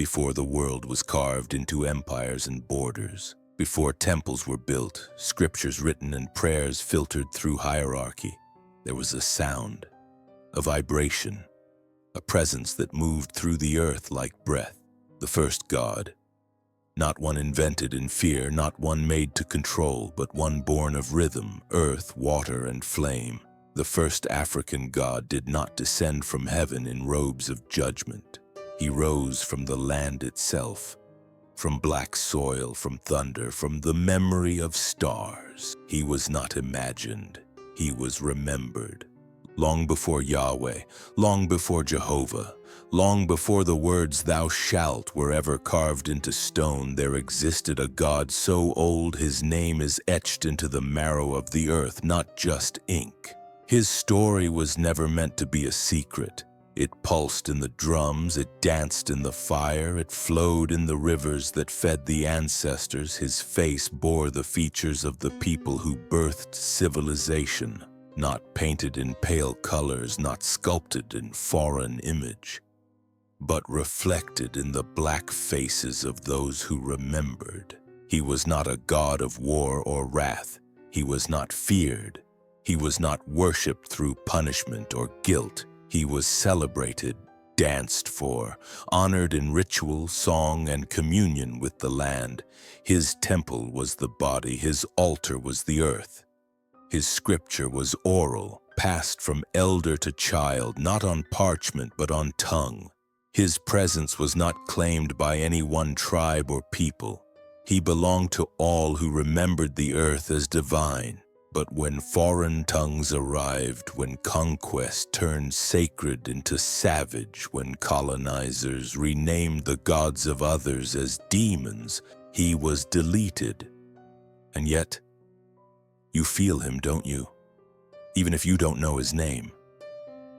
before the world was carved into empires and borders, before temples were built, scriptures written and prayers filtered through hierarchy. There was a sound, a vibration, a presence that moved through the earth like breath. The first God, not one invented in fear, not one made to control, but one born of rhythm, earth, water, and flame. The first African God did not descend from heaven in robes of judgment. He rose from the land itself, from black soil, from thunder, from the memory of stars. He was not imagined, he was remembered. Long before Yahweh, long before Jehovah, long before the words "thou shalt" were ever carved into stone, there existed a God so old his name is etched into the marrow of the earth, not just ink. His story was never meant to be a secret. It pulsed in the drums, it danced in the fire, it flowed in the rivers that fed the ancestors. His face bore the features of the people who birthed civilization, not painted in pale colors, not sculpted in foreign image, but reflected in the black faces of those who remembered. He was not a god of war or wrath. He was not feared. He was not worshipped through punishment or guilt. He was celebrated, danced for, honored in ritual, song, and communion with the land. His temple was the body, his altar was the earth. His scripture was oral, passed from elder to child, not on parchment but on tongue. His presence was not claimed by any one tribe or people. He belonged to all who remembered the earth as divine. But when foreign tongues arrived, when conquest turned sacred into savage, when colonizers renamed the gods of others as demons, he was deleted. And yet, you feel him, don't you? Even if you don't know his name.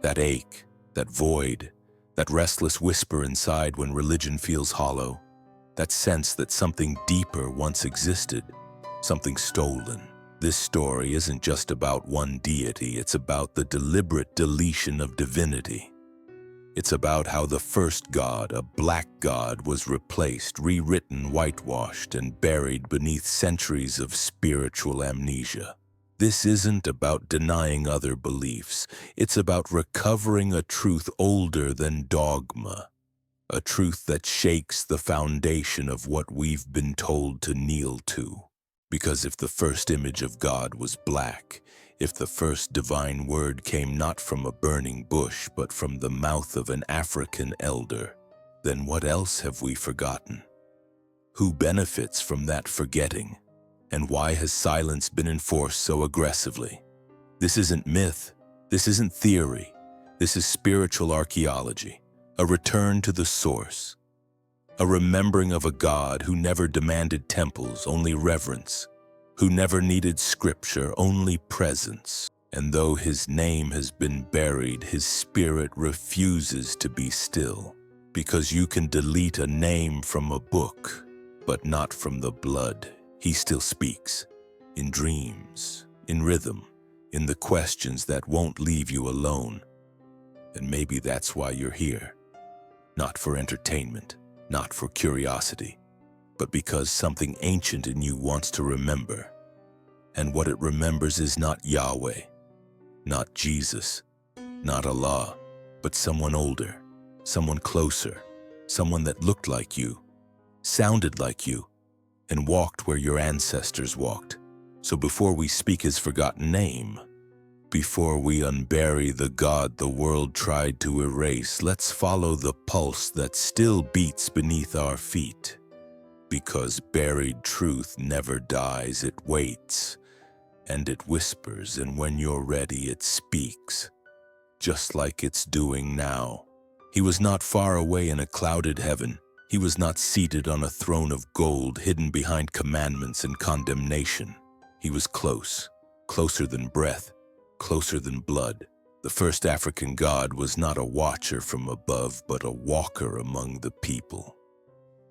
That ache, that void, that restless whisper inside when religion feels hollow, that sense that something deeper once existed, something stolen. This story isn't just about one deity, it's about the deliberate deletion of divinity. It's about how the first god, a black god, was replaced, rewritten, whitewashed, and buried beneath centuries of spiritual amnesia. This isn't about denying other beliefs, it's about recovering a truth older than dogma, a truth that shakes the foundation of what we've been told to kneel to. Because if the first image of God was black, if the first divine word came not from a burning bush but from the mouth of an African elder, then what else have we forgotten? Who benefits from that forgetting? And why has silence been enforced so aggressively? This isn't myth, this isn't theory, this is spiritual archaeology, a return to the source. A remembering of a God who never demanded temples, only reverence, who never needed scripture, only presence. And though his name has been buried, his spirit refuses to be still. Because you can delete a name from a book, but not from the blood. He still speaks, in dreams, in rhythm, in the questions that won't leave you alone. And maybe that's why you're here, not for entertainment, not for curiosity, but because something ancient in you wants to remember. And what it remembers is not Yahweh, not Jesus, not Allah, but someone older, someone closer, someone that looked like you, sounded like you, and walked where your ancestors walked. So before we speak his forgotten name, before we unbury the God the world tried to erase, let's follow the pulse that still beats beneath our feet. Because buried truth never dies, it waits, and it whispers, and when you're ready, it speaks, just like it's doing now. He was not far away in a clouded heaven. He was not seated on a throne of gold, hidden behind commandments and condemnation. He was close, closer than breath, closer than blood. The first African god was not a watcher from above, but a walker among the people.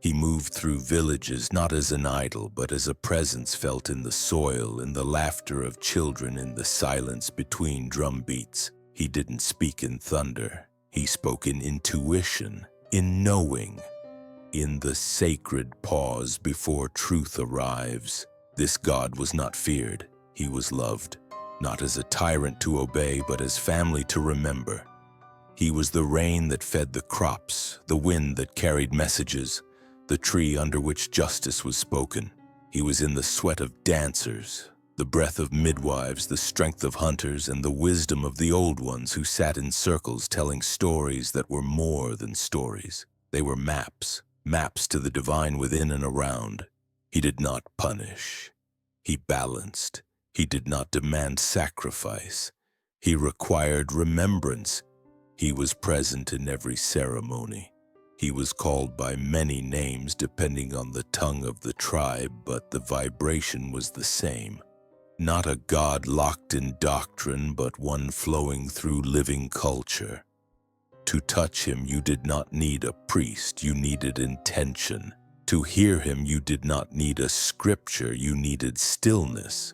He moved through villages not as an idol, but as a presence felt in the soil, in the laughter of children, in the silence between drum beats. He didn't speak in thunder. He spoke in intuition, in knowing. In the sacred pause before truth arrives, this God was not feared, he was loved, not as a tyrant to obey, but as family to remember. He was the rain that fed the crops, the wind that carried messages, the tree under which justice was spoken. He was in the sweat of dancers, the breath of midwives, the strength of hunters, and the wisdom of the old ones who sat in circles telling stories that were more than stories. They were maps, maps to the divine within and around. He did not punish. He balanced. He did not demand sacrifice. He required remembrance. He was present in every ceremony. He was called by many names depending on the tongue of the tribe, but the vibration was the same. Not a God locked in doctrine, but one flowing through living culture. To touch him, you did not need a priest, you needed intention. To hear him, you did not need a scripture, you needed stillness.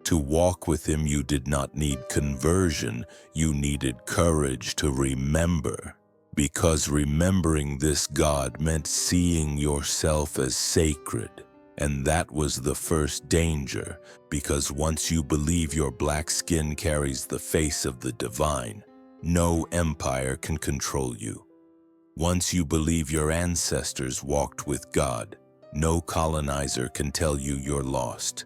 To walk with him, you did not need conversion, you needed courage to remember. Because remembering this God meant seeing yourself as sacred. And that was the first danger, because once you believe your black skin carries the face of the divine, no empire can control you. Once you believe your ancestors walked with God, no colonizer can tell you you're lost.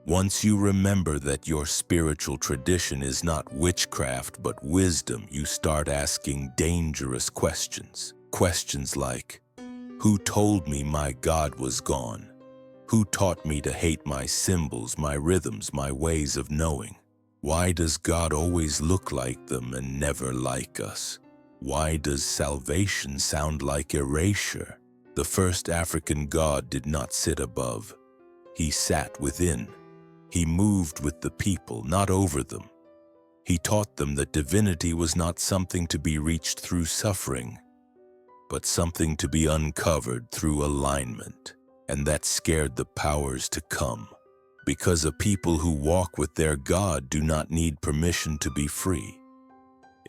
Once you remember that your spiritual tradition is not witchcraft but wisdom, you start asking dangerous questions. Questions like, who told me my God was gone? Who taught me to hate my symbols, my rhythms, my ways of knowing? Why does God always look like them and never like us? Why does salvation sound like erasure? The first African God did not sit above. He sat within. He moved with the people, not over them. He taught them that divinity was not something to be reached through suffering, but something to be uncovered through alignment. And that scared the powers to come, because a people who walk with their God do not need permission to be free.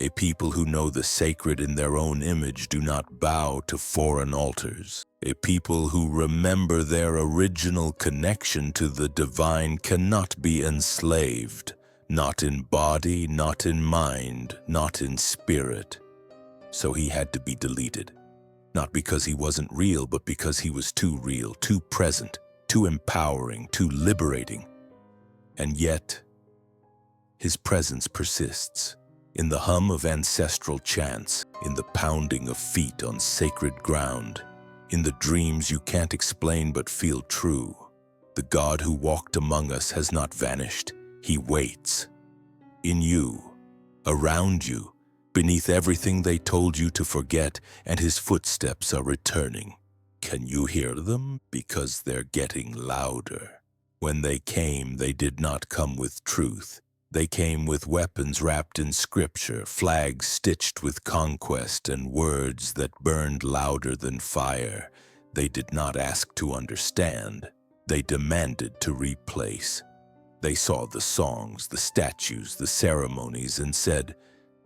A people who know the sacred in their own image do not bow to foreign altars. A people who remember their original connection to the divine cannot be enslaved, not in body, not in mind, not in spirit. So he had to be deleted. Not because he wasn't real, but because he was too real, too present, too empowering, too liberating. And yet, his presence persists. In the hum of ancestral chants, in the pounding of feet on sacred ground, in the dreams you can't explain but feel true. The God who walked among us has not vanished. He waits. In you, around you, beneath everything they told you to forget, and his footsteps are returning. Can you hear them? Because they're getting louder. When they came, they did not come with truth. They came with weapons wrapped in scripture, flags stitched with conquest, and words that burned louder than fire. They did not ask to understand. They demanded to replace. They saw the songs, the statues, the ceremonies, and said,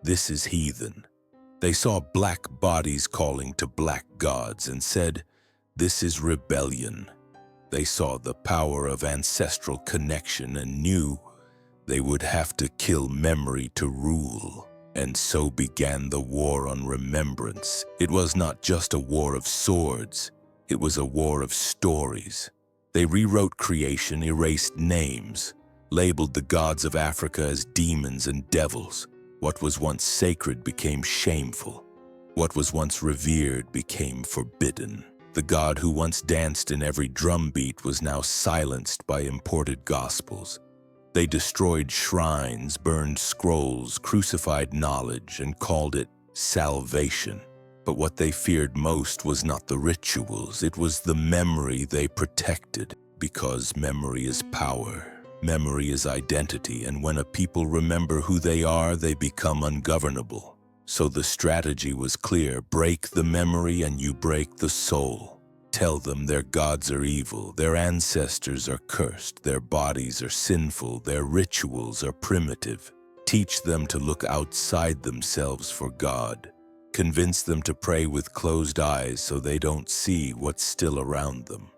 "This is heathen." They saw black bodies calling to black gods and said, "This is rebellion." They saw the power of ancestral connection and knew they would have to kill memory to rule. And so began the war on remembrance. It was not just a war of swords, it was a war of stories. They rewrote creation, erased names, labeled the gods of Africa as demons and devils. What was once sacred became shameful. What was once revered became forbidden. The God who once danced in every drumbeat was now silenced by imported gospels. They destroyed shrines, burned scrolls, crucified knowledge, and called it salvation. But what they feared most was not the rituals, it was the memory they protected, because memory is power. Memory is identity, and when a people remember who they are, they become ungovernable. So the strategy was clear: break the memory and you break the soul. Tell them their gods are evil, their ancestors are cursed, their bodies are sinful, their rituals are primitive. Teach them to look outside themselves for God. Convince them to pray with closed eyes so they don't see what's still around them.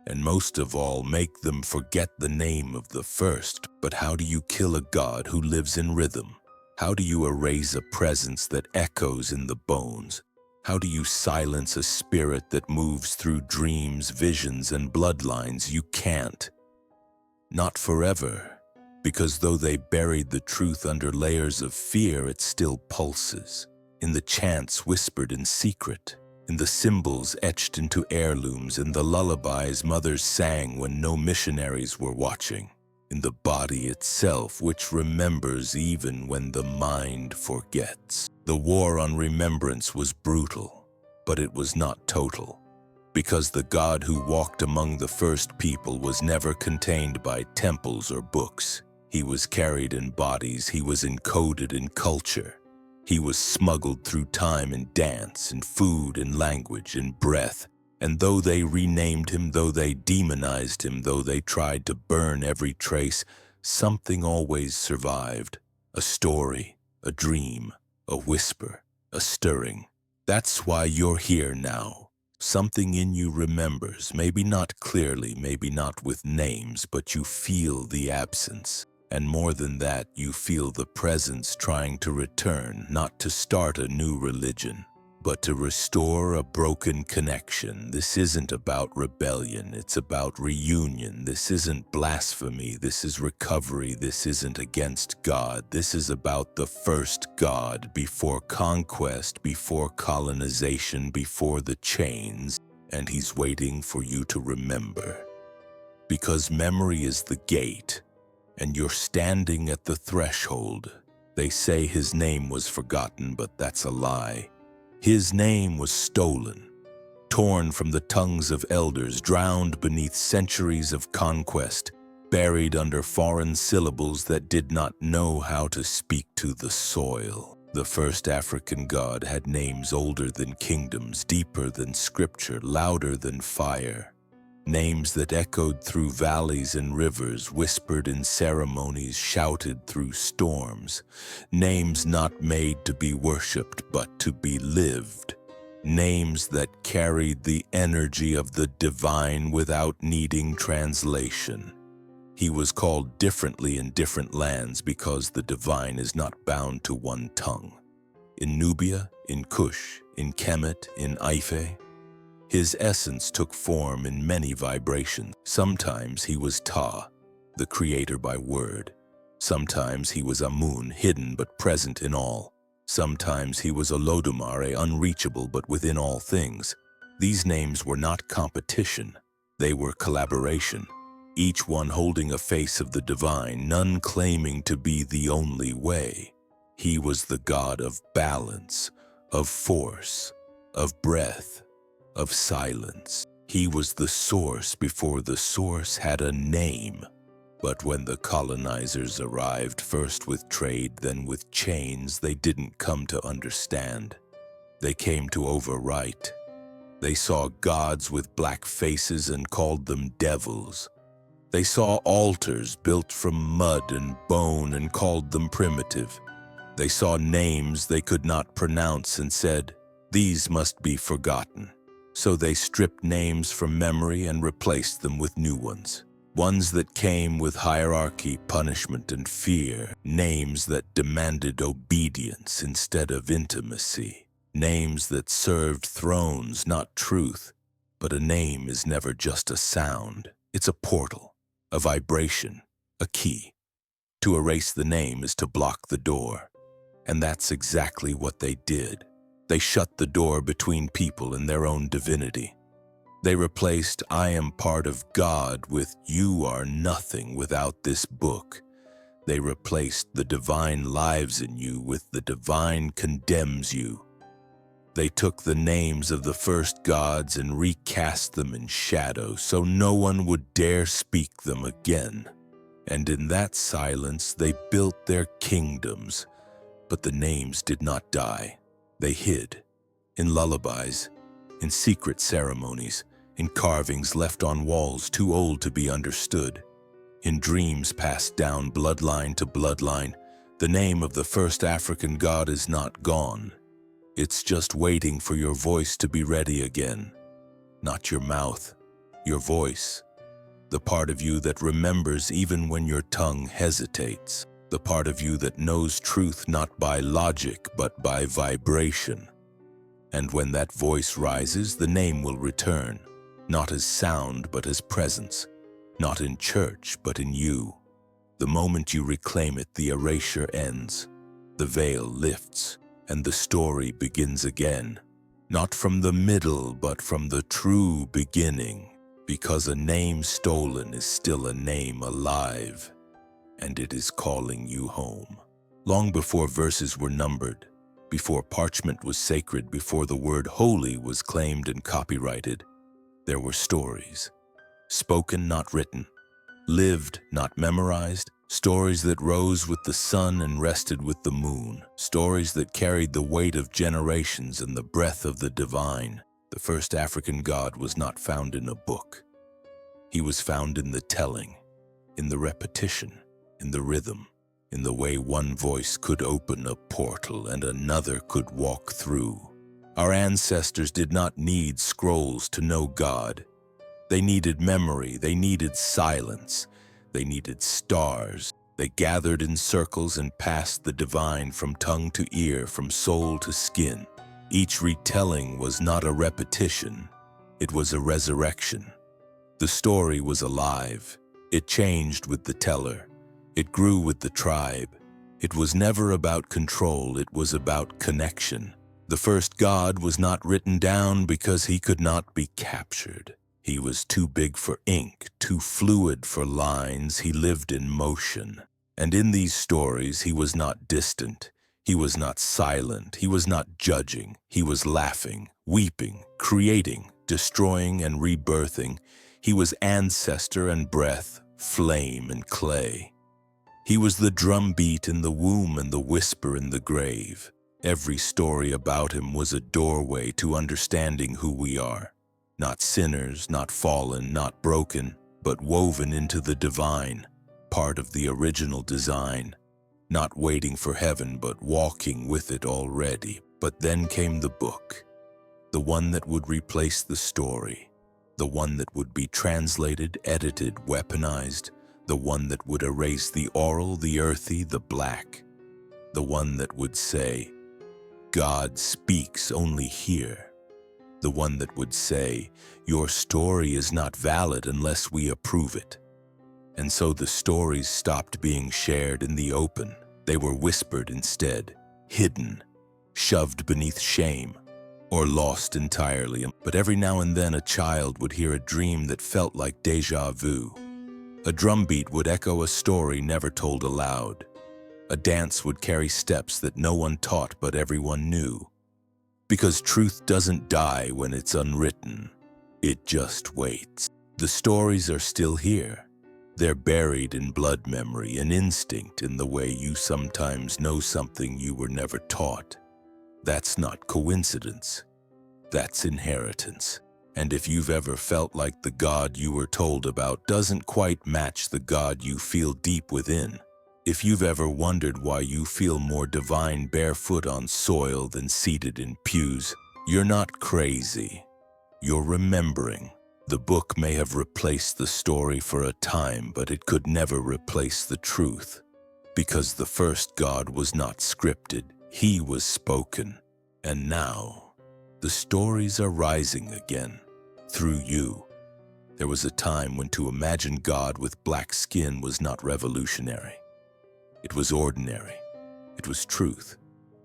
And most of all, make them forget the name of the first. But how do you kill a god who lives in rhythm? How do you erase a presence that echoes in the bones? How do you silence a spirit that moves through dreams, visions, and bloodlines? You can't. Not forever, because though they buried the truth under layers of fear, it still pulses. In the chants whispered in secret, in the symbols etched into heirlooms, in the lullabies mothers sang when no missionaries were watching, in the body itself which remembers even when the mind forgets. The war on remembrance was brutal, but it was not total, because the God who walked among the first people was never contained by temples or books. He was carried in bodies, he was encoded in culture. He was smuggled through time and dance, and food and language and breath. And though they renamed him, though they demonized him, though they tried to burn every trace, something always survived. A story, a dream, a whisper, a stirring. That's why you're here now. Something in you remembers, maybe not clearly, maybe not with names, but you feel the absence. And more than that, you feel the presence trying to return, not to start a new religion, but to restore a broken connection. This isn't about rebellion, it's about reunion. This isn't blasphemy, this is recovery. This isn't against God. This is about the first God, before conquest, before colonization, before the chains. And he's waiting for you to remember. Because memory is the gate, and you're standing at the threshold. They say his name was forgotten, but that's a lie. His name was stolen, torn from the tongues of elders, drowned beneath centuries of conquest, buried under foreign syllables that did not know how to speak to the soil. The first African god had names older than kingdoms, deeper than scripture, louder than fire. Names that echoed through valleys and rivers, whispered in ceremonies, shouted through storms. Names not made to be worshipped, but to be lived. Names that carried the energy of the divine without needing translation. He was called differently in different lands because the divine is not bound to one tongue. In Nubia, in Kush, in Kemet, in Ife, his essence took form in many vibrations. Sometimes he was Ta, the creator by word. Sometimes he was Amun, hidden but present in all. Sometimes he was Olodumare, unreachable but within all things. These names were not competition, they were collaboration. Each one holding a face of the divine, none claiming to be the only way. He was the god of balance, of force, of breath, of silence. He was the source before the source had a name. But when the colonizers arrived, first with trade, then with chains, they didn't come to understand. They came to overwrite. They saw gods with black faces and called them devils. They saw altars built from mud and bone and called them primitive. They saw names they could not pronounce and said, "These must be forgotten." So they stripped names from memory and replaced them with new ones. Ones that came with hierarchy, punishment, and fear. Names that demanded obedience instead of intimacy. Names that served thrones, not truth. But a name is never just a sound. It's a portal, a vibration, a key. To erase the name is to block the door. And that's exactly what they did. They shut the door between people and their own divinity. They replaced "I am part of God" with "You are nothing without this book." They replaced "The divine lives in you" with "The divine condemns you." They took the names of the first gods and recast them in shadow so no one would dare speak them again. And in that silence they built their kingdoms. But the names did not die. They hid, in lullabies, in secret ceremonies, in carvings left on walls too old to be understood, in dreams passed down bloodline to bloodline. The name of the first African god is not gone. It's just waiting for your voice to be ready again. Not your mouth, your voice. The part of you that remembers even when your tongue hesitates. The part of you that knows truth not by logic but by vibration. And when that voice rises, the name will return, not as sound but as presence, not in church but in you. The moment you reclaim it, the erasure ends, the veil lifts, and the story begins again. Not from the middle, but from the true beginning, because a name stolen is still a name alive, and it is calling you home. Long before verses were numbered, before parchment was sacred, before the word holy was claimed and copyrighted, there were stories, spoken not written, lived not memorized, stories that rose with the sun and rested with the moon, stories that carried the weight of generations and the breath of the divine. The first African god was not found in a book. He was found in the telling, in the repetition, in the rhythm, in the way one voice could open a portal and another could walk through. Our ancestors did not need scrolls to know God. They needed memory, they needed silence, they needed stars. They gathered in circles and passed the divine from tongue to ear, from soul to skin. Each retelling was not a repetition, it was a resurrection. The story was alive. It changed with the teller. It grew with the tribe. It was never about control, it was about connection. The first god was not written down because he could not be captured. He was too big for ink, too fluid for lines. He lived in motion. And in these stories, he was not distant. He was not silent. He was not judging. He was laughing, weeping, creating, destroying, and rebirthing. He was ancestor and breath, flame and clay. He was the drumbeat in the womb and the whisper in the grave. Every story about him was a doorway to understanding who we are. Not sinners, not fallen, not broken, but woven into the divine, part of the original design. Not waiting for heaven, but walking with it already. But then came the book, the one that would replace the story, the one that would be translated, edited, weaponized, the one that would erase the oral, the earthy, the black, the one that would say, God speaks only here. The one that would say, your story is not valid unless we approve it. And so the stories stopped being shared in the open. They were whispered instead, hidden, shoved beneath shame, or lost entirely. But every now and then a child would hear a dream that felt like déjà vu. A drumbeat would echo a story never told aloud. A dance would carry steps that no one taught but everyone knew. Because truth doesn't die when it's unwritten. It just waits. The stories are still here. They're buried in blood memory and instinct, in the way you sometimes know something you were never taught. That's not coincidence. That's inheritance. And if you've ever felt like the God you were told about doesn't quite match the God you feel deep within, if you've ever wondered why you feel more divine barefoot on soil than seated in pews, you're not crazy. You're remembering. The book may have replaced the story for a time, but it could never replace the truth. Because the first God was not scripted, he was spoken. And now, the stories are rising again, through you. There was a time when to imagine God with black skin was not revolutionary. It was ordinary. It was truth.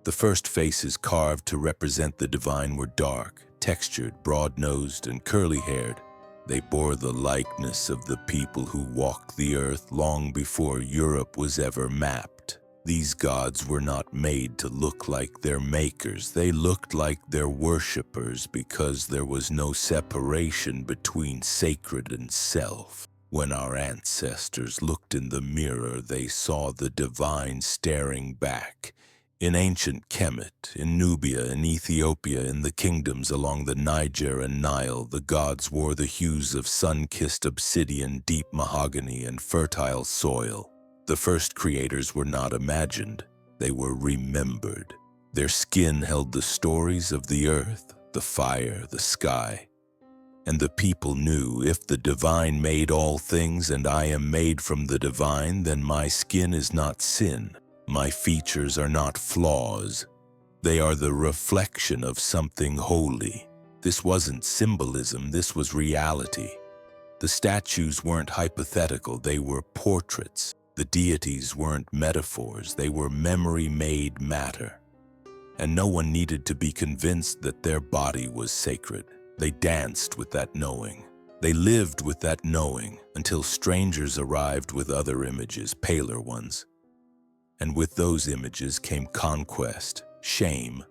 The first faces carved to represent the divine were dark, textured, broad-nosed, and curly-haired. They bore the likeness of the people who walked the earth long before Europe was ever mapped. These gods were not made to look like their makers. They looked like their worshippers because there was no separation between sacred and self. When our ancestors looked in the mirror, they saw the divine staring back. In ancient Kemet, in Nubia, in Ethiopia, in the kingdoms along the Niger and Nile, the gods wore the hues of sun-kissed obsidian, deep mahogany, and fertile soil. The first creators were not imagined, they were remembered. Their skin held the stories of the earth, the fire, the sky. And the people knew, if the divine made all things and I am made from the divine, then my skin is not sin. My features are not flaws. They are the reflection of something holy. This wasn't symbolism, this was reality. The statues weren't hypothetical, they were portraits. The deities weren't metaphors, they were memory-made matter. And no one needed to be convinced that their body was sacred. They danced with that knowing. They lived with that knowing until strangers arrived with other images, paler ones. And with those images came conquest, shame,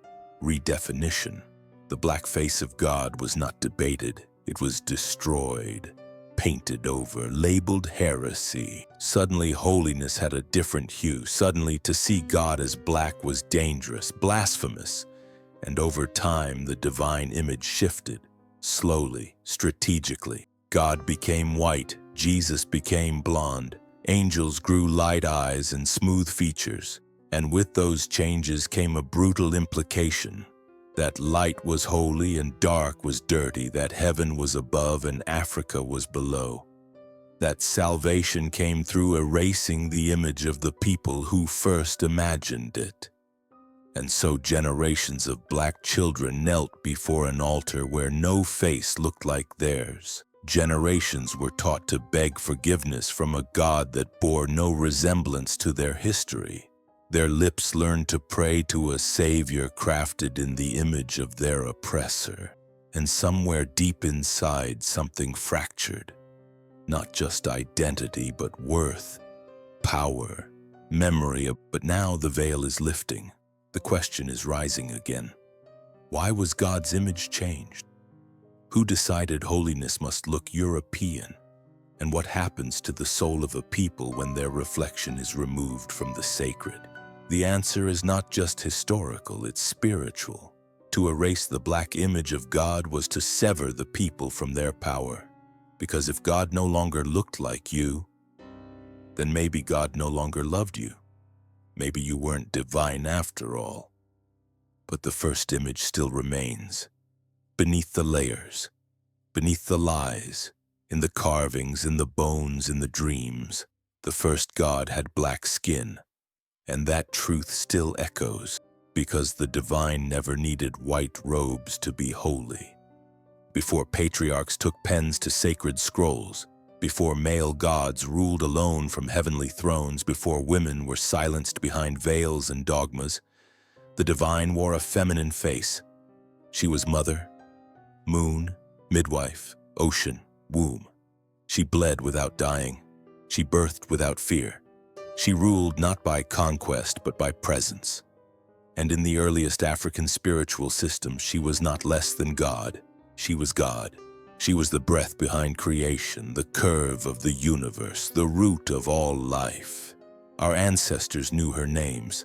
redefinition. The black face of God was not debated, it was destroyed, painted over, labeled heresy. Suddenly holiness had a different hue. Suddenly to see God as black was dangerous, blasphemous. And over time the divine image shifted, slowly, strategically. God became white, Jesus became blonde, angels grew light eyes and smooth features. And with those changes came a brutal implication. That light was holy and dark was dirty, that heaven was above and Africa was below. That salvation came through erasing the image of the people who first imagined it. And so generations of black children knelt before an altar where no face looked like theirs. Generations were taught to beg forgiveness from a God that bore no resemblance to their history. Their lips learned to pray to a savior crafted in the image of their oppressor. And somewhere deep inside, something fractured. Not just identity, but worth, power, memory. But now the veil is lifting. The question is rising again. Why was God's image changed? Who decided holiness must look European? And what happens to the soul of a people when their reflection is removed from the sacred? The answer is not just historical, it's spiritual. To erase the black image of God was to sever the people from their power. Because if God no longer looked like you, then maybe God no longer loved you. Maybe you weren't divine after all. But the first image still remains. Beneath the layers, beneath the lies, in the carvings, in the bones, in the dreams, the first God had black skin. And that truth still echoes, because the divine never needed white robes to be holy. Before patriarchs took pens to sacred scrolls, before male gods ruled alone from heavenly thrones, before women were silenced behind veils and dogmas, the divine wore a feminine face. She was mother, moon, midwife, ocean, womb. She bled without dying. She birthed without fear. She ruled not by conquest, but by presence. And in the earliest African spiritual systems, she was not less than God. She was God. She was the breath behind creation, the curve of the universe, the root of all life. Our ancestors knew her names,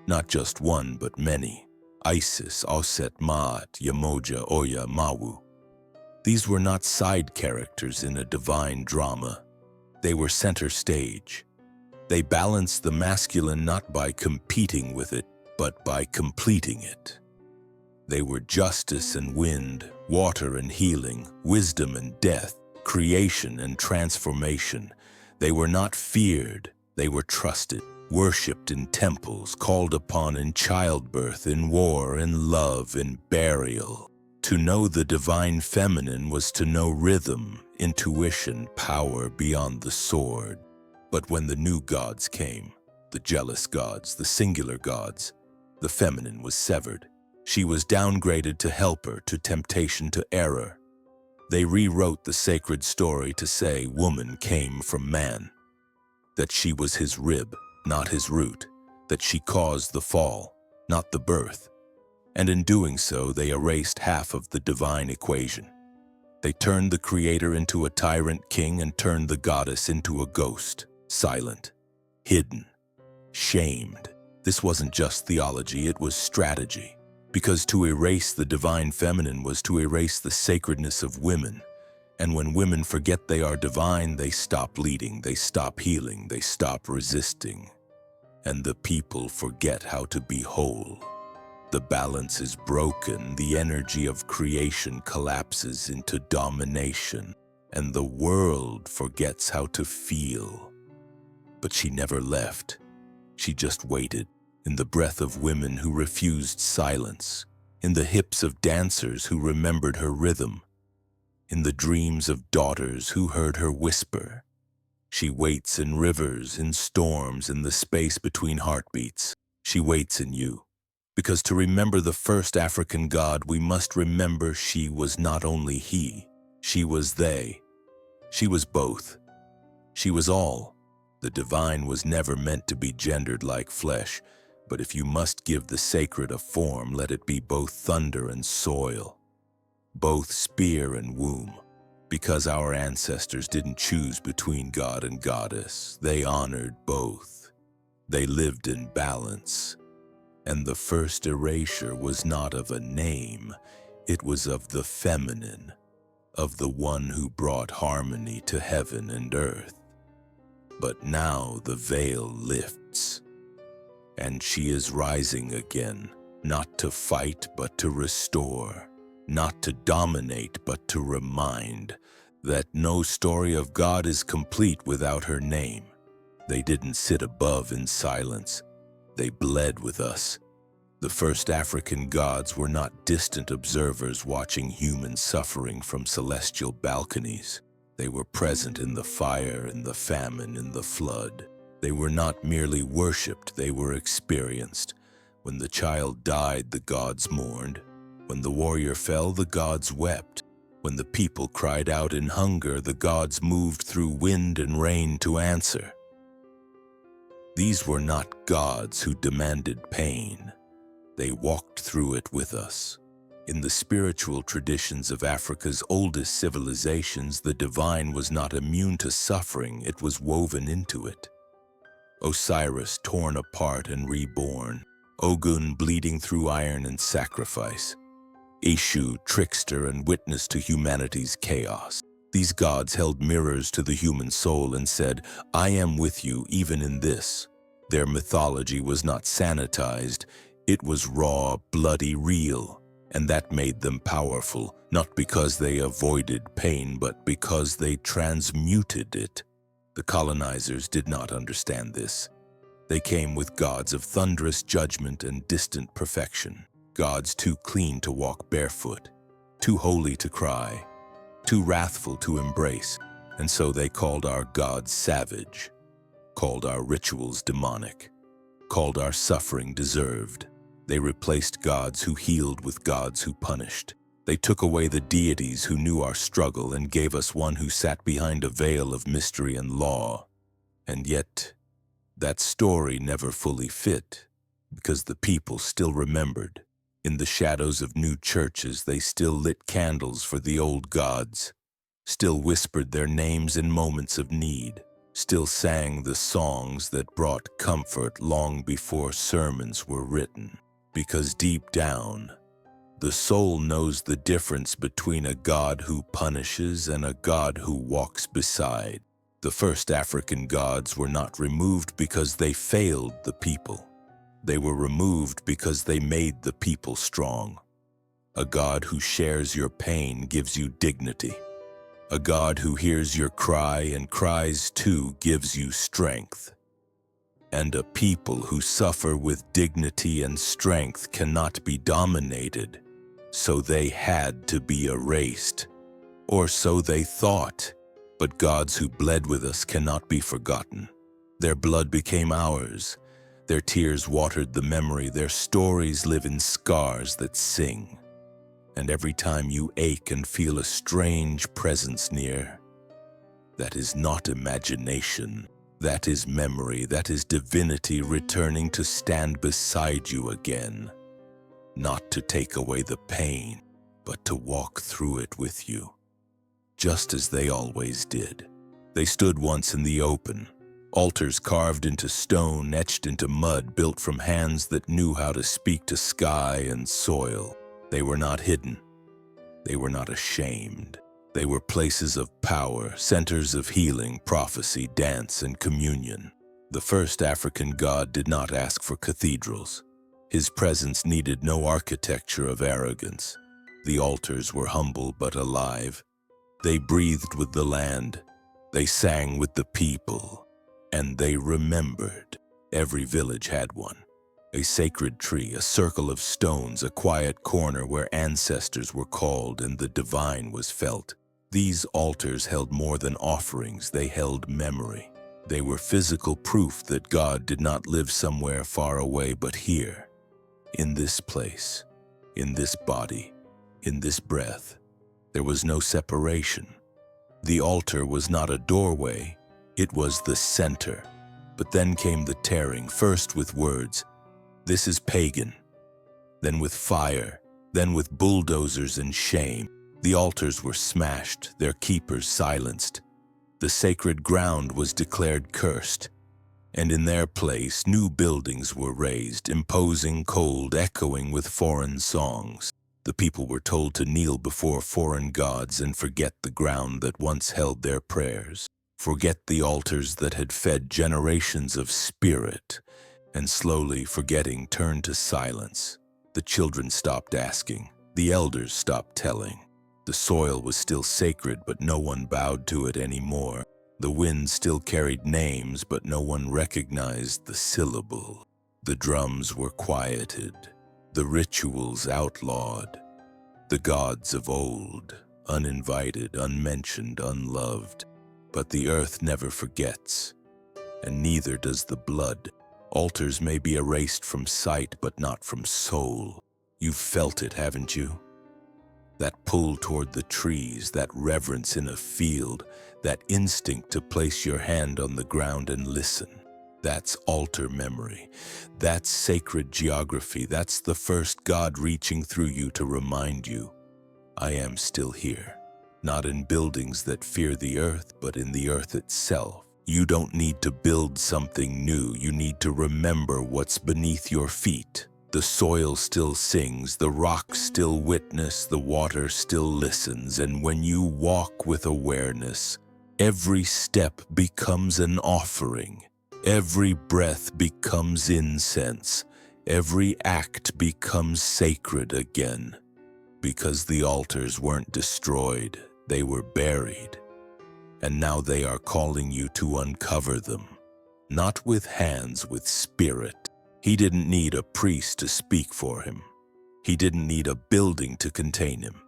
not just one, but many. Isis, Auset, Maat, Yamoja, Oya, Mawu. These were not side characters in a divine drama. They were center stage. They balanced the masculine not by competing with it, but by completing it. They were justice and wind, water and healing, wisdom and death, creation and transformation. They were not feared, they were trusted, worshipped in temples, called upon in childbirth, in war, in love, in burial. To know the divine feminine was to know rhythm, intuition, power beyond the sword. But when the new gods came, the jealous gods, the singular gods, the feminine was severed. She was downgraded to helper, to temptation, to error. They rewrote the sacred story to say woman came from man, that she was his rib, not his root, that she caused the fall, not the birth. And in doing so, they erased half of the divine equation. They turned the creator into a tyrant king and turned the goddess into a ghost, silent, hidden, shamed. This wasn't just theology, it was strategy. Because to erase the divine feminine was to erase the sacredness of women. And when women forget they are divine, they stop leading, they stop healing, they stop resisting. And the people forget how to be whole. The balance is broken, the energy of creation collapses into domination, and the world forgets how to feel. But she never left. She just waited, in the breath of women who refused silence, in the hips of dancers who remembered her rhythm, in the dreams of daughters who heard her whisper. She waits in rivers, in storms, in the space between heartbeats. She waits in you. Because to remember the first African god, we must remember she was not only he, she was they. She was both. She was all. The divine was never meant to be gendered like flesh, but if you must give the sacred a form, let it be both thunder and soil, both spear and womb. Because our ancestors didn't choose between God and goddess, they honored both. They lived in balance. And the first erasure was not of a name, it was of the feminine, of the one who brought harmony to heaven and earth. But now the veil lifts, and she is rising again, not to fight but to restore, not to dominate but to remind that no story of God is complete without her name. They didn't sit above in silence. They bled with us. The first African gods were not distant observers watching human suffering from celestial balconies. They were present in the fire, in the famine, in the flood. They were not merely worshipped, they were experienced. When the child died, the gods mourned. When the warrior fell, the gods wept. When the people cried out in hunger, the gods moved through wind and rain to answer. These were not gods who demanded pain. They walked through it with us. In the spiritual traditions of Africa's oldest civilizations, the divine was not immune to suffering, it was woven into it. Osiris torn apart and reborn, Ogun bleeding through iron and sacrifice, Eshu trickster and witness to humanity's chaos. These gods held mirrors to the human soul and said, "I am with you even in this." Their mythology was not sanitized, it was raw, bloody, real. And that made them powerful, not because they avoided pain, but because they transmuted it. The colonizers did not understand this. They came with gods of thunderous judgment and distant perfection, gods too clean to walk barefoot, too holy to cry, too wrathful to embrace, and so they called our gods savage, called our rituals demonic, called our suffering deserved. They replaced gods who healed with gods who punished. They took away the deities who knew our struggle and gave us one who sat behind a veil of mystery and law. And yet, that story never fully fit, because the people still remembered. In the shadows of new churches, they still lit candles for the old gods, still whispered their names in moments of need, still sang the songs that brought comfort long before sermons were written. Because deep down, the soul knows the difference between a God who punishes and a God who walks beside. The first African gods were not removed because they failed the people. They were removed because they made the people strong. A God who shares your pain gives you dignity. A God who hears your cry and cries too gives you strength. And a people who suffer with dignity and strength cannot be dominated, so they had to be erased. Or so they thought, but gods who bled with us cannot be forgotten. Their blood became ours, their tears watered the memory, their stories live in scars that sing. And every time you ache and feel a strange presence near, that is not imagination. That is memory, that is divinity returning to stand beside you again. Not to take away the pain, but to walk through it with you. Just as they always did. They stood once in the open, altars carved into stone, etched into mud, built from hands that knew how to speak to sky and soil. They were not hidden. They were not ashamed. They were places of power, centers of healing, prophecy, dance, and communion. The first African god did not ask for cathedrals. His presence needed no architecture of arrogance. The altars were humble but alive. They breathed with the land. They sang with the people. And they remembered. Every village had one. A sacred tree, a circle of stones, a quiet corner where ancestors were called and the divine was felt. These altars held more than offerings, they held memory. They were physical proof that God did not live somewhere far away, but here, in this place, in this body, in this breath. There was no separation. The altar was not a doorway, it was the center. But then came the tearing, first with words, "This is pagan," then with fire, then with bulldozers and shame. The altars were smashed, their keepers silenced. The sacred ground was declared cursed, and in their place new buildings were raised, imposing, cold, echoing with foreign songs. The people were told to kneel before foreign gods and forget the ground that once held their prayers, forget the altars that had fed generations of spirit, and slowly forgetting turned to silence. The children stopped asking, the elders stopped telling. The soil was still sacred, but no one bowed to it anymore. The wind still carried names, but no one recognized the syllable. The drums were quieted, the rituals outlawed. The gods of old, uninvited, unmentioned, unloved. But the earth never forgets, and neither does the blood. Altars may be erased from sight, but not from soul. You've felt it, haven't you? That pull toward the trees, that reverence in a field, that instinct to place your hand on the ground and listen. That's altar memory. That's sacred geography. That's the first God reaching through you to remind you, I am still here. Not in buildings that fear the earth, but in the earth itself. You don't need to build something new. You need to remember what's beneath your feet. The soil still sings, the rocks still witness, the water still listens, and when you walk with awareness, every step becomes an offering. Every breath becomes incense. Every act becomes sacred again. Because the altars weren't destroyed, they were buried. And now they are calling you to uncover them. Not with hands, with spirit. He didn't need a priest to speak for him. He didn't need a building to contain him.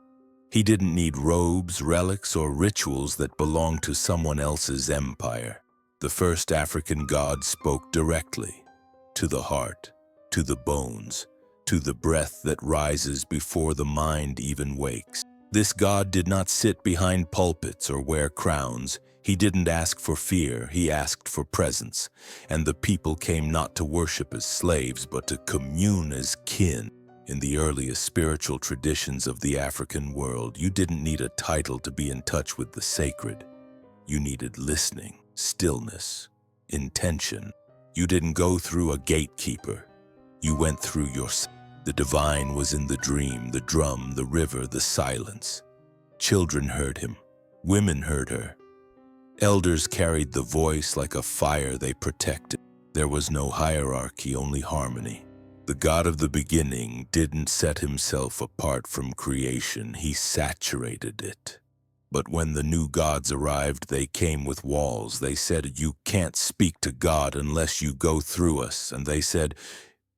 He didn't need robes, relics, or rituals that belonged to someone else's empire. The first African god spoke directly, to the heart, to the bones, to the breath that rises before the mind even wakes. This god did not sit behind pulpits or wear crowns. He didn't ask for fear, he asked for presence. And the people came not to worship as slaves, but to commune as kin. In the earliest spiritual traditions of the African world, you didn't need a title to be in touch with the sacred. You needed listening, stillness, intention. You didn't go through a gatekeeper. You went through yourself. The divine was in the dream, the drum, the river, the silence. Children heard him. Women heard her. Elders carried the voice like a fire they protected. There was no hierarchy, only harmony. The God of the beginning didn't set himself apart from creation, he saturated it. But when the new gods arrived, they came with walls. They said, you can't speak to God unless you go through us. And they said,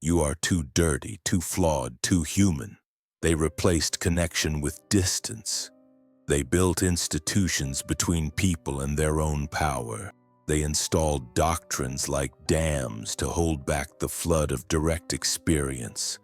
you are too dirty, too flawed, too human. They replaced connection with distance. They built institutions between people and their own power. They installed doctrines like dams to hold back the flood of direct experience.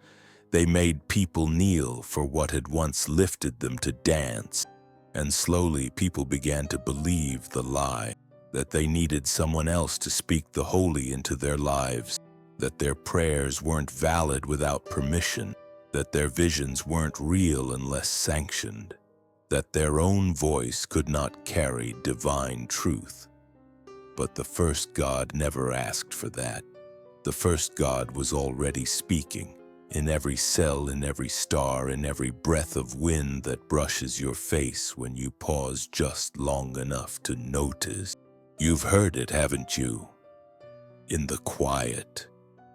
They made people kneel for what had once lifted them to dance. And slowly people began to believe the lie, that they needed someone else to speak the holy into their lives, that their prayers weren't valid without permission, that their visions weren't real unless sanctioned, that their own voice could not carry divine truth. But the first God never asked for that. The first God was already speaking, in every cell, in every star, in every breath of wind that brushes your face when you pause just long enough to notice. You've heard it, haven't you? In the quiet,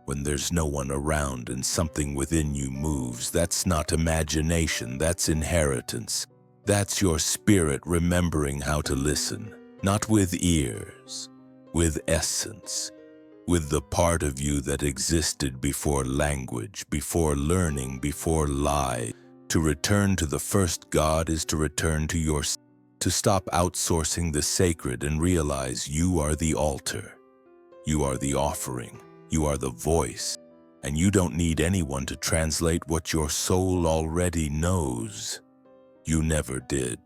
when there's no one around and something within you moves. That's not imagination, that's inheritance. That's your spirit remembering how to listen, not with ears, with essence, with the part of you that existed before language, before learning, before lie. To return to the first God is to return to yourself, to stop outsourcing the sacred and realize you are the altar, you are the offering, you are the voice, and you don't need anyone to translate what your soul already knows. You never did,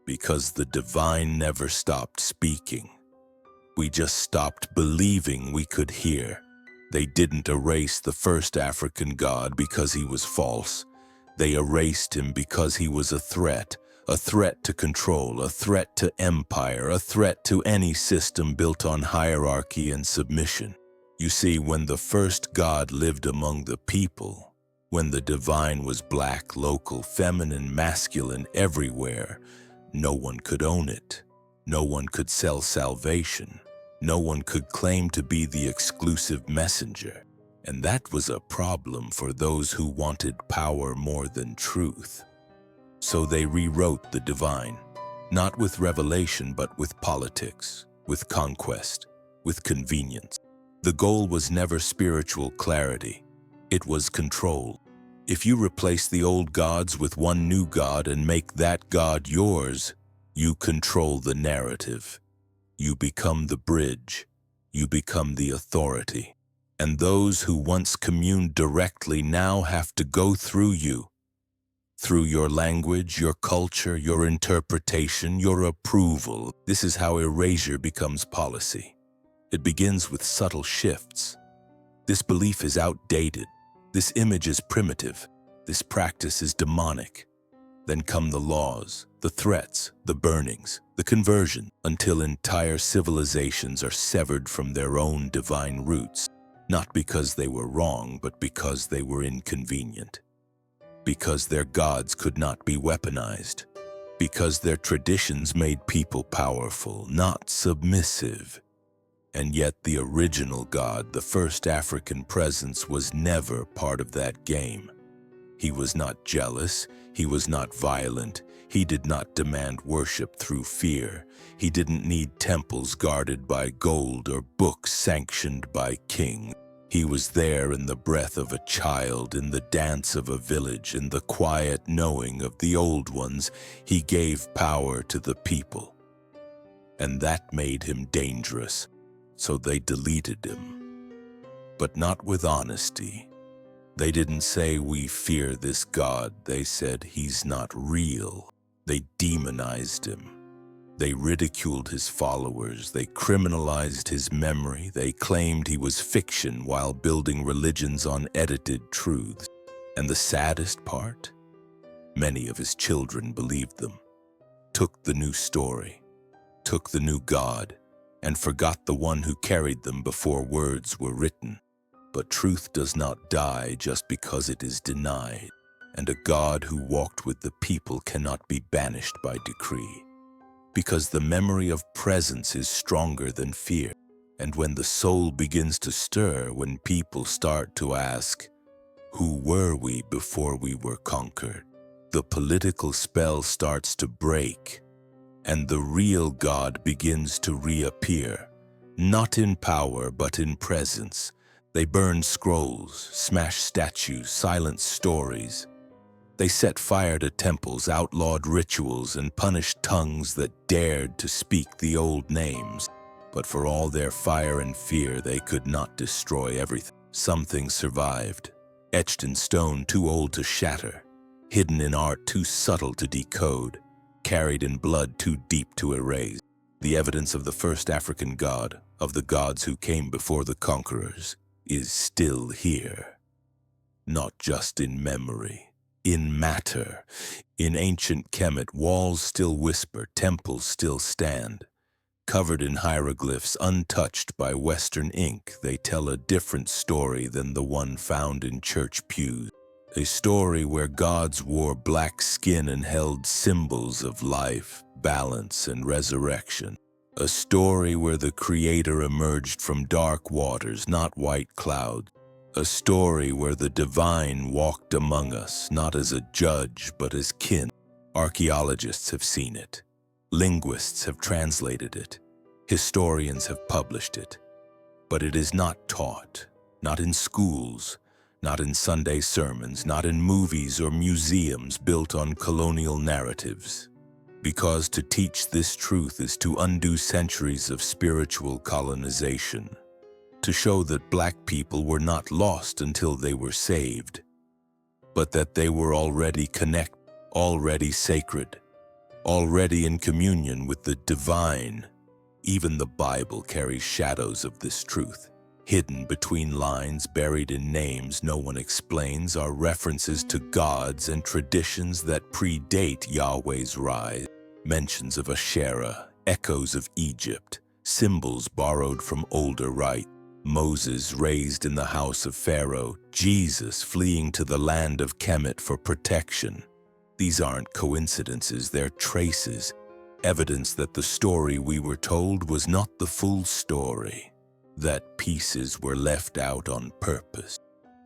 because the divine never stopped speaking. We just stopped believing we could hear. They didn't erase the first African god because he was false. They erased him because he was a threat to control, a threat to empire, a threat to any system built on hierarchy and submission. You see, when the first god lived among the people, when the divine was black, local, feminine, masculine, everywhere, no one could own it. No one could sell salvation. No one could claim to be the exclusive messenger. And that was a problem for those who wanted power more than truth. So they rewrote the divine, not with revelation, but with politics, with conquest, with convenience. The goal was never spiritual clarity. It was control. If you replace the old gods with one new god and make that god yours, you control the narrative. You become the bridge. You become the authority. And those who once communed directly now have to go through you. Through your language, your culture, your interpretation, your approval. This is how erasure becomes policy. It begins with subtle shifts. This belief is outdated. This image is primitive. This practice is demonic. Then come the laws, the threats, the burnings, the conversion, until entire civilizations are severed from their own divine roots, not because they were wrong, but because they were inconvenient. Because their gods could not be weaponized. Because their traditions made people powerful, not submissive. And yet the original God, the first African presence, was never part of that game. He was not jealous. He was not violent. He did not demand worship through fear. He didn't need temples guarded by gold or books sanctioned by kings. He was there in the breath of a child, in the dance of a village, in the quiet knowing of the old ones. He gave power to the people. And that made him dangerous, so they deleted him. But not with honesty. They didn't say, "We fear this God." They said, "He's not real." They demonized him. They ridiculed his followers. They criminalized his memory. They claimed he was fiction while building religions on edited truths. And the saddest part? Many of his children believed them, took the new story, took the new God, and forgot the one who carried them before words were written. But truth does not die just because it is denied, and a God who walked with the people cannot be banished by decree. Because the memory of presence is stronger than fear. And when the soul begins to stir, when people start to ask, who were we before we were conquered? The political spell starts to break, and the real God begins to reappear, not in power but in presence. They burned scrolls, smashed statues, silenced stories. They set fire to temples, outlawed rituals, and punished tongues that dared to speak the old names. But for all their fire and fear, they could not destroy everything. Some things survived, etched in stone too old to shatter, hidden in art too subtle to decode, carried in blood too deep to erase. The evidence of the first African god, of the gods who came before the conquerors, is still here. Not just in memory. In matter. In ancient Kemet, walls still whisper, temples still stand. Covered in hieroglyphs, untouched by Western ink, they tell a different story than the one found in church pews. A story where gods wore black skin and held symbols of life, balance, and resurrection. A story where the Creator emerged from dark waters, not white clouds. A story where the divine walked among us, not as a judge, but as kin. Archaeologists have seen it. Linguists have translated it. Historians have published it. But it is not taught, not in schools, not in Sunday sermons, not in movies or museums built on colonial narratives. Because to teach this truth is to undo centuries of spiritual colonization, to show that Black people were not lost until they were saved, but that they were already connected, already sacred, already in communion with the divine. Even the Bible carries shadows of this truth. Hidden between lines, buried in names no one explains, are references to gods and traditions that predate Yahweh's rise. Mentions of Asherah, echoes of Egypt, symbols borrowed from older rites. Moses raised in the house of Pharaoh, Jesus fleeing to the land of Kemet for protection. These aren't coincidences, they're traces, evidence that the story we were told was not the full story, that pieces were left out on purpose.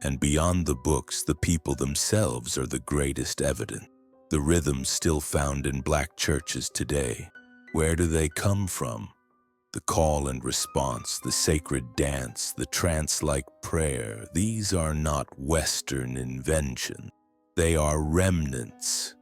And beyond the books, the people themselves are the greatest evidence. The rhythms still found in Black churches today. Where do they come from? The call and response, the sacred dance, the trance-like prayer, these are not Western inventions. They are remnants,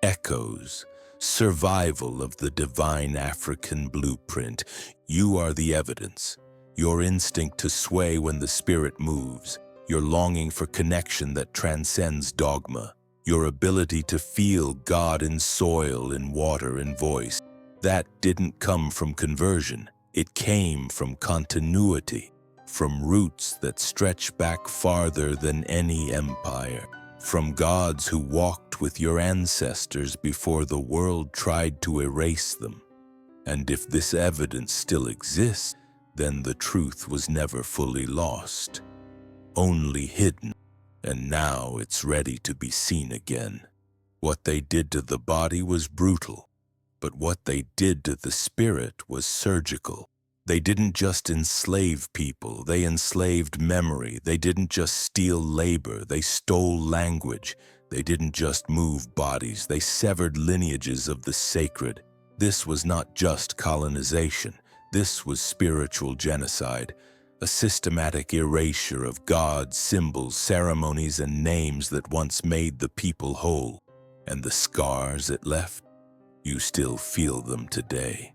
echoes, survival of the divine African blueprint. You are the evidence. Your instinct to sway when the spirit moves, your longing for connection that transcends dogma, your ability to feel God in soil, in water, in voice. That didn't come from conversion. It came from continuity, from roots that stretch back farther than any empire, from gods who walked with your ancestors before the world tried to erase them. And if this evidence still exists, then the truth was never fully lost, only hidden, and now it's ready to be seen again. What they did to the body was brutal, but what they did to the spirit was surgical. They didn't just enslave people, they enslaved memory. They didn't just steal labor, they stole language. They didn't just move bodies, they severed lineages of the sacred. This was not just colonization. This was spiritual genocide, a systematic erasure of gods, symbols, ceremonies, and names that once made the people whole. And the scars it left, you still feel them today,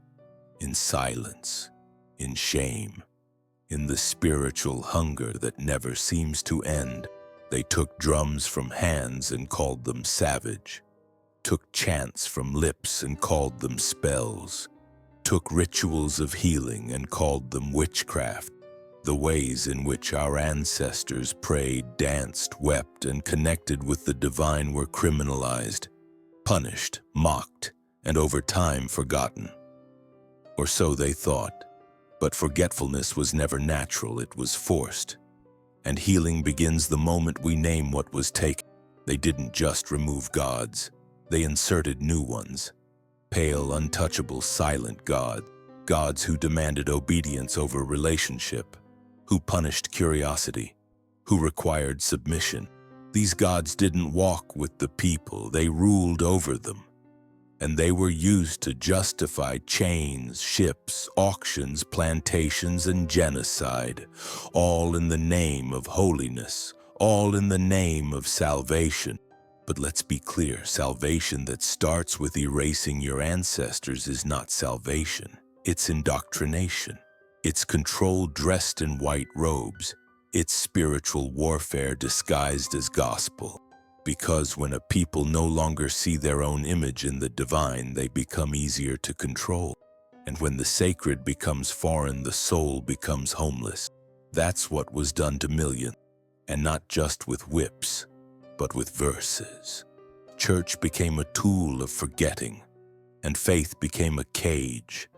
in silence, in shame, in the spiritual hunger that never seems to end. They took drums from hands and called them savage, took chants from lips and called them spells, took rituals of healing and called them witchcraft. The ways in which our ancestors prayed, danced, wept, and connected with the divine were criminalized, punished, mocked, and over time forgotten. Or so they thought. But forgetfulness was never natural, it was forced. And healing begins the moment we name what was taken. They didn't just remove gods, they inserted new ones. Pale, untouchable, silent gods who demanded obedience over relationship, who punished curiosity, who required submission. These gods didn't walk with the people, they ruled over them. And they were used to justify chains, ships, auctions, plantations, and genocide, all in the name of holiness, all in the name of salvation. But let's be clear, salvation that starts with erasing your ancestors is not salvation. It's indoctrination. It's control dressed in white robes. It's spiritual warfare disguised as gospel. Because when a people no longer see their own image in the divine, they become easier to control. And when the sacred becomes foreign, the soul becomes homeless. That's what was done to millions, and not just with whips, but with verses. Church became a tool of forgetting, and faith became a cage,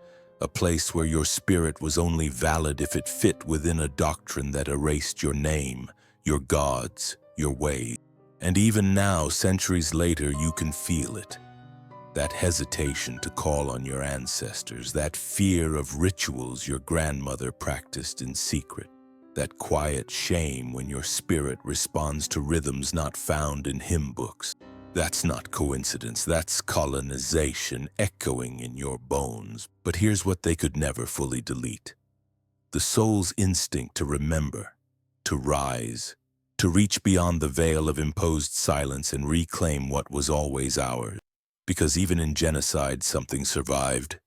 a place where your spirit was only valid if it fit within a doctrine that erased your name, your gods, your ways. And even now, centuries later, you can feel it. that hesitation to call on your ancestors, that fear of rituals your grandmother practiced in secret, that quiet shame when your spirit responds to rhythms not found in hymn books. That's not coincidence, that's colonization echoing in your bones. But here's what they could never fully delete: the soul's instinct to remember, to rise, to reach beyond the veil of imposed silence and reclaim what was always ours. Because even in genocide, something survived.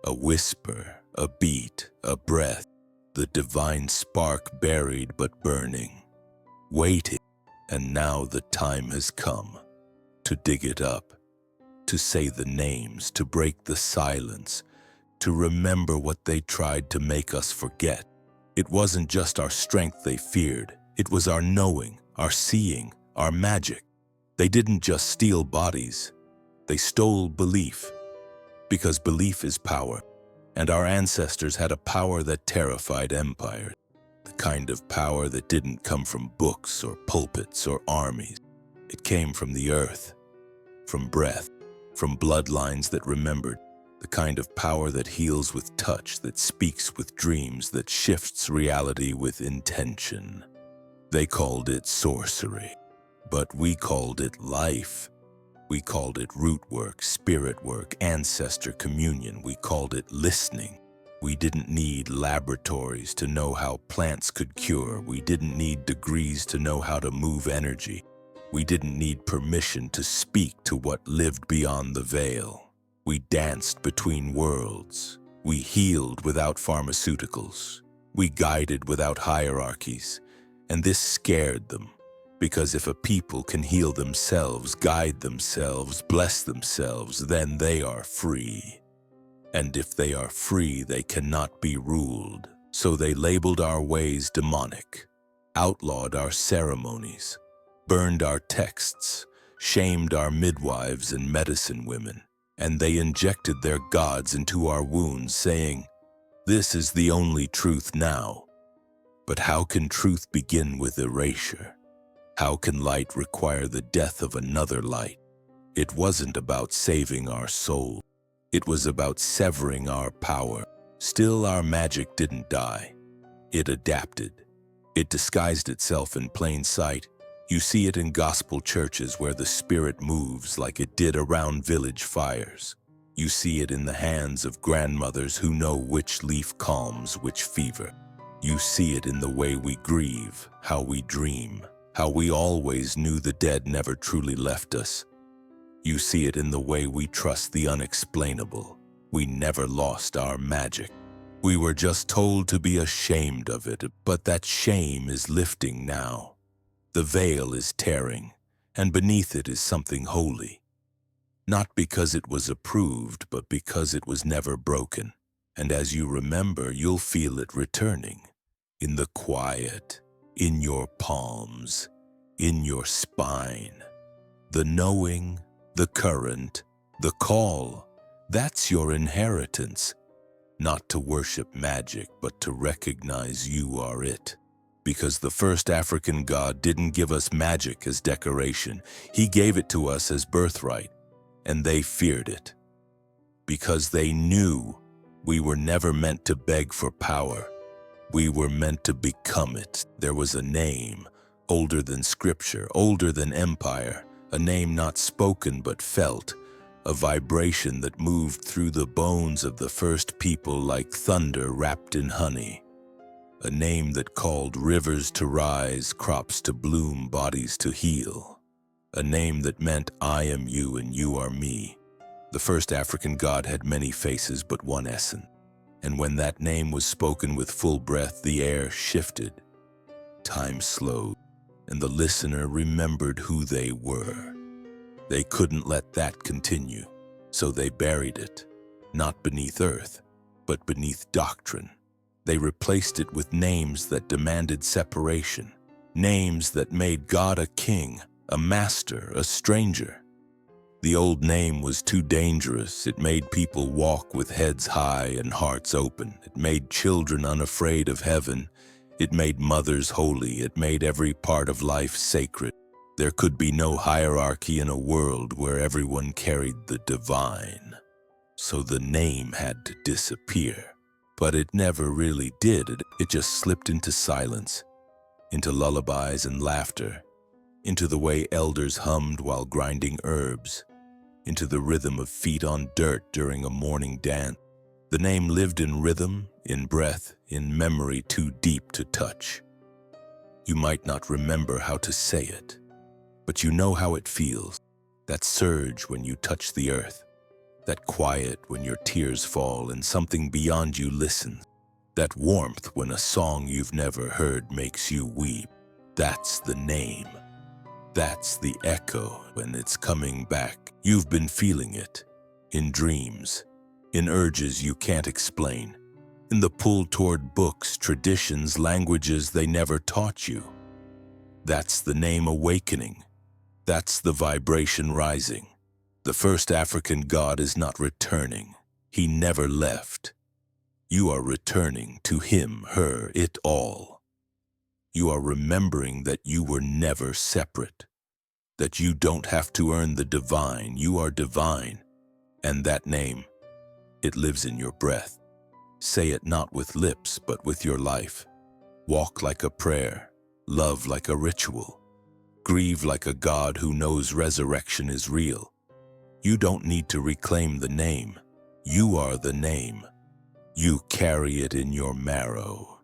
A whisper, a beat, a breath, the divine spark buried but burning, waiting. And now the time has come to dig it up, to say the names, to break the silence, to remember what they tried to make us forget. It wasn't just our strength they feared, it was our knowing, our seeing, our magic. They didn't just steal bodies, they stole belief, because belief is power, and our ancestors had a power that terrified empires, the kind of power that didn't come from books or pulpits or armies. It came from the earth, from breath, from bloodlines that remembered, the kind of power that heals with touch, that speaks with dreams, that shifts reality with intention. They called it sorcery, but we called it life. We called it root work, spirit work, ancestor communion. We called it listening. We didn't need laboratories to know how plants could cure. We didn't need degrees to know how to move energy. We didn't need permission to speak to what lived beyond the veil. We danced between worlds. We healed without pharmaceuticals. We guided without hierarchies. And this scared them. Because if a people can heal themselves, guide themselves, bless themselves, then they are free. And if they are free, they cannot be ruled. So they labeled our ways demonic, outlawed our ceremonies, burned our texts, shamed our midwives and medicine women, and they injected their gods into our wounds, saying, "This is the only truth now." But how can truth begin with erasure? How can light require the death of another light? It wasn't about saving our soul. It was about severing our power. Still, our magic didn't die. It adapted. It disguised itself in plain sight. You see it in gospel churches where the spirit moves like it did around village fires. You see it in the hands of grandmothers who know which leaf calms which fever. You see it in the way we grieve, how we dream, how we always knew the dead never truly left us. You see it in the way we trust the unexplainable. We never lost our magic. We were just told to be ashamed of it, but that shame is lifting now. The veil is tearing, and beneath it is something holy. Not because it was approved, but because it was never broken. And as you remember, you'll feel it returning. In the quiet, in your palms, in your spine. The knowing, the current, the call, that's your inheritance. Not to worship magic, but to recognize you are it. Because the first African god didn't give us magic as decoration. He gave it to us as birthright, and they feared it. Because they knew we were never meant to beg for power. We were meant to become it. There was a name, older than scripture, older than empire, a name not spoken but felt, a vibration that moved through the bones of the first people like thunder wrapped in honey. A name that called rivers to rise, crops to bloom, bodies to heal. A name that meant I am you and you are me. The first African god had many faces but one essence. And when that name was spoken with full breath, the air shifted. Time slowed, and the listener remembered who they were. They couldn't let that continue, so they buried it, not beneath earth, but beneath doctrine. They replaced it with names that demanded separation, names that made God a king, a master, a stranger. The old name was too dangerous. It made people walk with heads high and hearts open. It made children unafraid of heaven. It made mothers holy. It made every part of life sacred. There could be no hierarchy in a world where everyone carried the divine. So the name had to disappear. But it never really did. It just slipped into silence, into lullabies and laughter, into the way elders hummed while grinding herbs, into the rhythm of feet on dirt during a morning dance. The name lived in rhythm, in breath, in memory too deep to touch. You might not remember how to say it, but you know how it feels. That surge when you touch the earth, that quiet when your tears fall and something beyond you listens, that warmth when a song you've never heard makes you weep. That's the name. That's the echo when it's coming back. You've been feeling it, in dreams, in urges you can't explain, in the pull toward books, traditions, languages they never taught you. That's the name awakening. That's the vibration rising. The first African god is not returning. He never left. You are returning to him, her, it all. You are remembering that you were never separate, that you don't have to earn the divine. You are divine. And that name, it lives in your breath. Say it not with lips, but with your life. Walk like a prayer, love like a ritual, grieve like a God who knows resurrection is real. You don't need to reclaim the name. You are the name. You carry it in your marrow.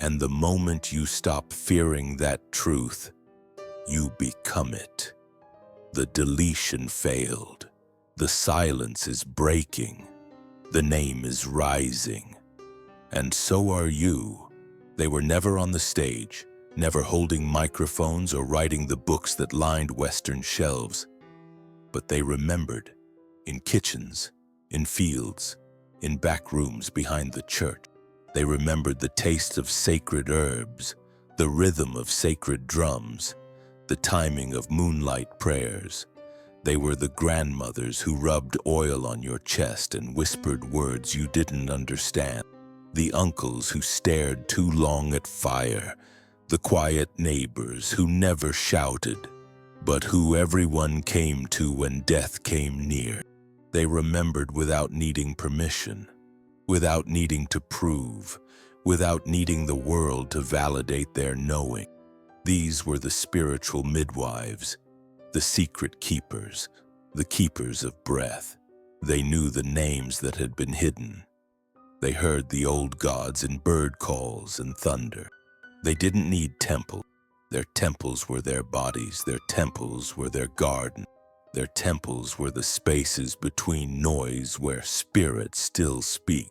And the moment you stop fearing that truth, you become it. The deletion failed. The silence is breaking. The name is rising. And so are you. They were never on the stage, never holding microphones or writing the books that lined Western shelves. But they remembered, in kitchens, in fields, in back rooms behind the church. They remembered the taste of sacred herbs, the rhythm of sacred drums, the timing of moonlight prayers. They were the grandmothers who rubbed oil on your chest and whispered words you didn't understand, the uncles who stared too long at fire, the quiet neighbors who never shouted, but who everyone came to when death came near. They remembered without needing permission, without needing to prove, without needing the world to validate their knowing. These were the spiritual midwives, the secret keepers, the keepers of breath. They knew the names that had been hidden. They heard the old gods in bird calls and thunder. They didn't need temples. Their temples were their bodies. Their temples were their garden. Their temples were the spaces between noise where spirits still speak.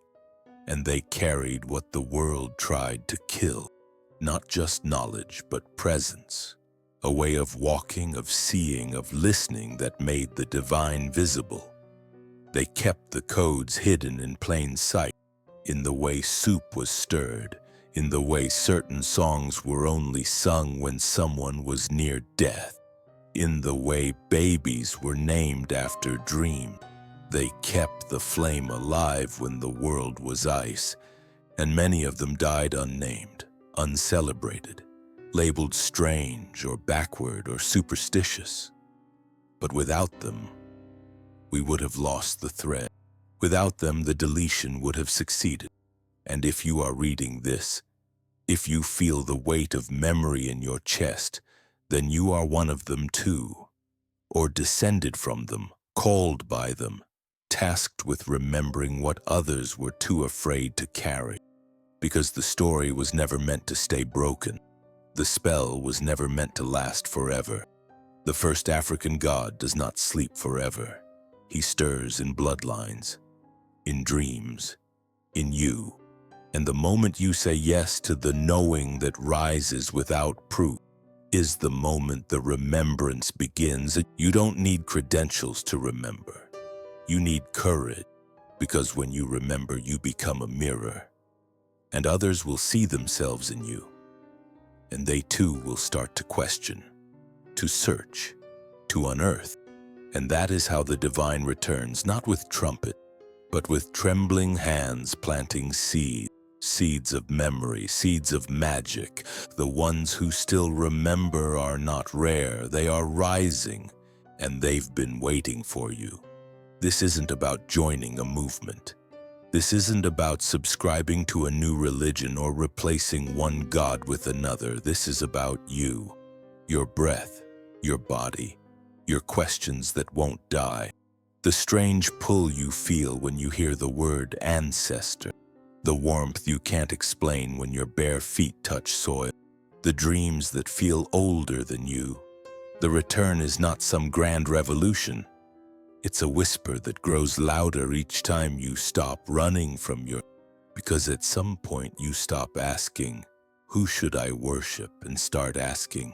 And they carried what the world tried to kill. Not just knowledge, but presence. A way of walking, of seeing, of listening that made the divine visible. They kept the codes hidden in plain sight, in the way soup was stirred, in the way certain songs were only sung when someone was near death, in the way babies were named after dreams. They kept the flame alive when the world was ice, and many of them died unnamed, uncelebrated, labeled strange or backward or superstitious. But without them, we would have lost the thread. Without them, the deletion would have succeeded. And if you are reading this, if you feel the weight of memory in your chest, then you are one of them too, or descended from them, called by them, tasked with remembering what others were too afraid to carry. Because the story was never meant to stay broken. The spell was never meant to last forever. The first African god does not sleep forever. He stirs in bloodlines, in dreams, in you. And the moment you say yes to the knowing that rises without proof is the moment the remembrance begins. You don't need credentials to remember. You need courage, because when you remember, you become a mirror. And others will see themselves in you. And they too will start to question, to search, to unearth. And that is how the divine returns, not with trumpet, but with trembling hands planting seeds, seeds of memory, seeds of magic. The ones who still remember are not rare, they are rising, and they've been waiting for you. This isn't about joining a movement. This isn't about subscribing to a new religion or replacing one god with another. This is about you, your breath, your body, your questions that won't die. The strange pull you feel when you hear the word ancestor. The warmth you can't explain when your bare feet touch soil. The dreams that feel older than you. The return is not some grand revolution. It's a whisper that grows louder each time you stop running from your... Because at some point you stop asking, who should I worship, and start asking,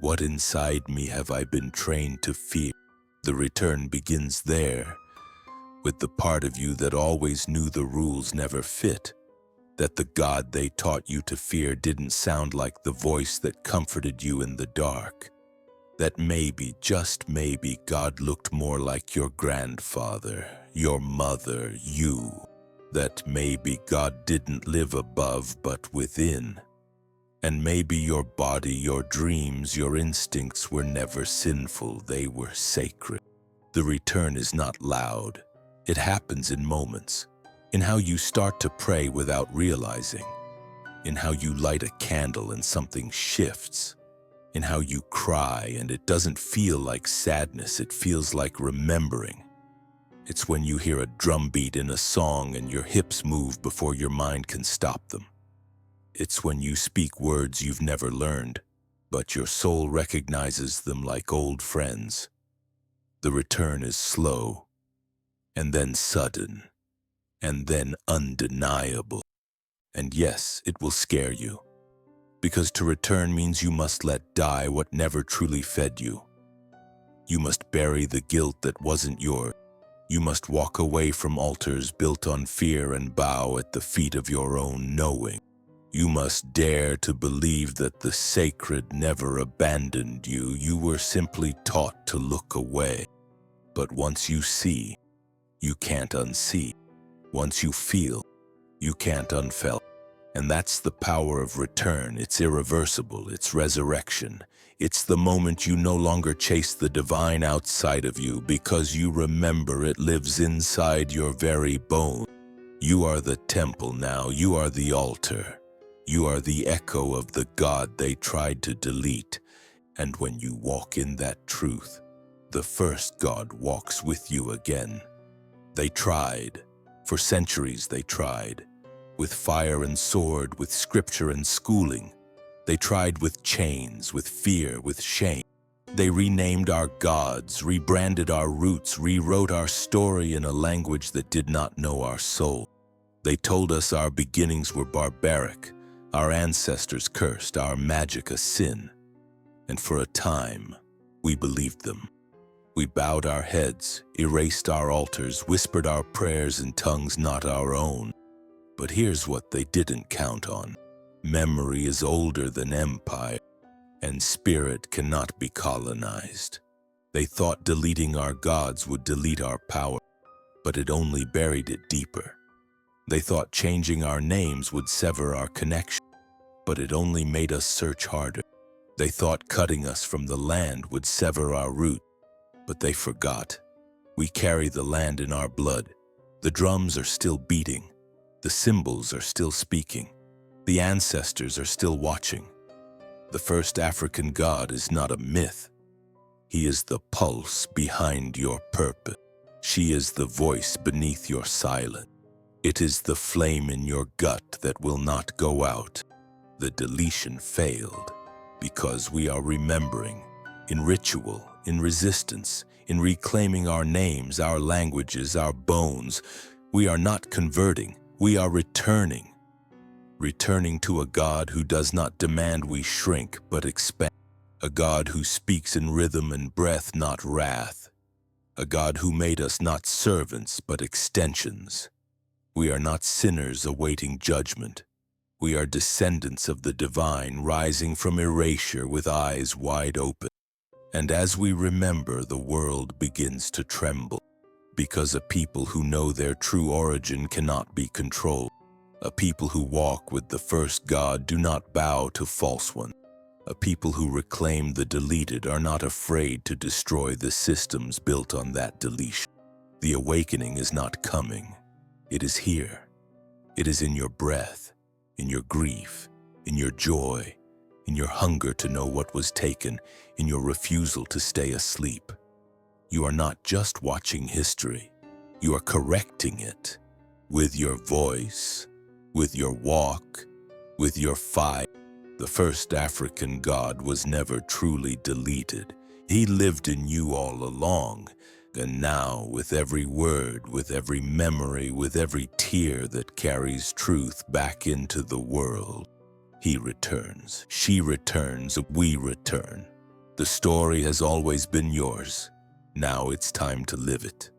what inside me have I been trained to fear? The return begins there, with the part of you that always knew the rules never fit, that the God they taught you to fear didn't sound like the voice that comforted you in the dark, that maybe, just maybe, God looked more like your grandfather, your mother, you, that maybe God didn't live above but within. And maybe your body, your dreams, your instincts were never sinful, they were sacred. The return is not loud. It happens in moments, in how you start to pray without realizing, in how you light a candle and something shifts, in how you cry and it doesn't feel like sadness, it feels like remembering. It's when you hear a drum beat in a song and your hips move before your mind can stop them. It's when you speak words you've never learned, but your soul recognizes them like old friends. The return is slow, and then sudden, and then undeniable. And yes, it will scare you, because to return means you must let die what never truly fed you. You must bury the guilt that wasn't yours. You must walk away from altars built on fear and bow at the feet of your own knowing. You must dare to believe that the sacred never abandoned you. You were simply taught to look away. But once you see, you can't unsee. Once you feel, you can't unfeel. And that's the power of return. It's irreversible. It's resurrection. It's the moment you no longer chase the divine outside of you because you remember it lives inside your very bone. You are the temple now. You are the altar. You are the echo of the God they tried to delete. And when you walk in that truth, the first God walks with you again. They tried. For centuries they tried. With fire and sword, with scripture and schooling. They tried with chains, with fear, with shame. They renamed our gods, rebranded our roots, rewrote our story in a language that did not know our soul. They told us our beginnings were barbaric, our ancestors cursed, our magic a sin. And for a time, we believed them. We bowed our heads, erased our altars, whispered our prayers in tongues not our own. But here's what they didn't count on. Memory is older than empire, and spirit cannot be colonized. They thought deleting our gods would delete our power, but it only buried it deeper. They thought changing our names would sever our connection, but it only made us search harder. They thought cutting us from the land would sever our root, but they forgot. We carry the land in our blood. The drums are still beating. The cymbals are still speaking. The ancestors are still watching. The first African god is not a myth. He is the pulse behind your purpose. She is the voice beneath your silence. It is the flame in your gut that will not go out. The deletion failed because we are remembering, in ritual, in resistance, in reclaiming our names, our languages, our bones. We are not converting, we are returning. Returning to a God who does not demand we shrink but expand. A God who speaks in rhythm and breath, not wrath. A God who made us not servants but extensions. We are not sinners awaiting judgment. We are descendants of the divine, rising from erasure with eyes wide open. And as we remember, the world begins to tremble, because a people who know their true origin cannot be controlled. A people who walk with the first God do not bow to false ones. A people who reclaim the deleted are not afraid to destroy the systems built on that deletion. The awakening is not coming. It is here. It is in your breath, in your grief, in your joy, in your hunger to know what was taken, in your refusal to stay asleep. You are not just watching history. You are correcting it with your voice, with your walk, with your fight. The first African God was never truly deleted. He lived in you all along. And now, with every word, with every memory, with every tear that carries truth back into the world, he returns, she returns, we return. The story has always been yours. Now it's time to live it.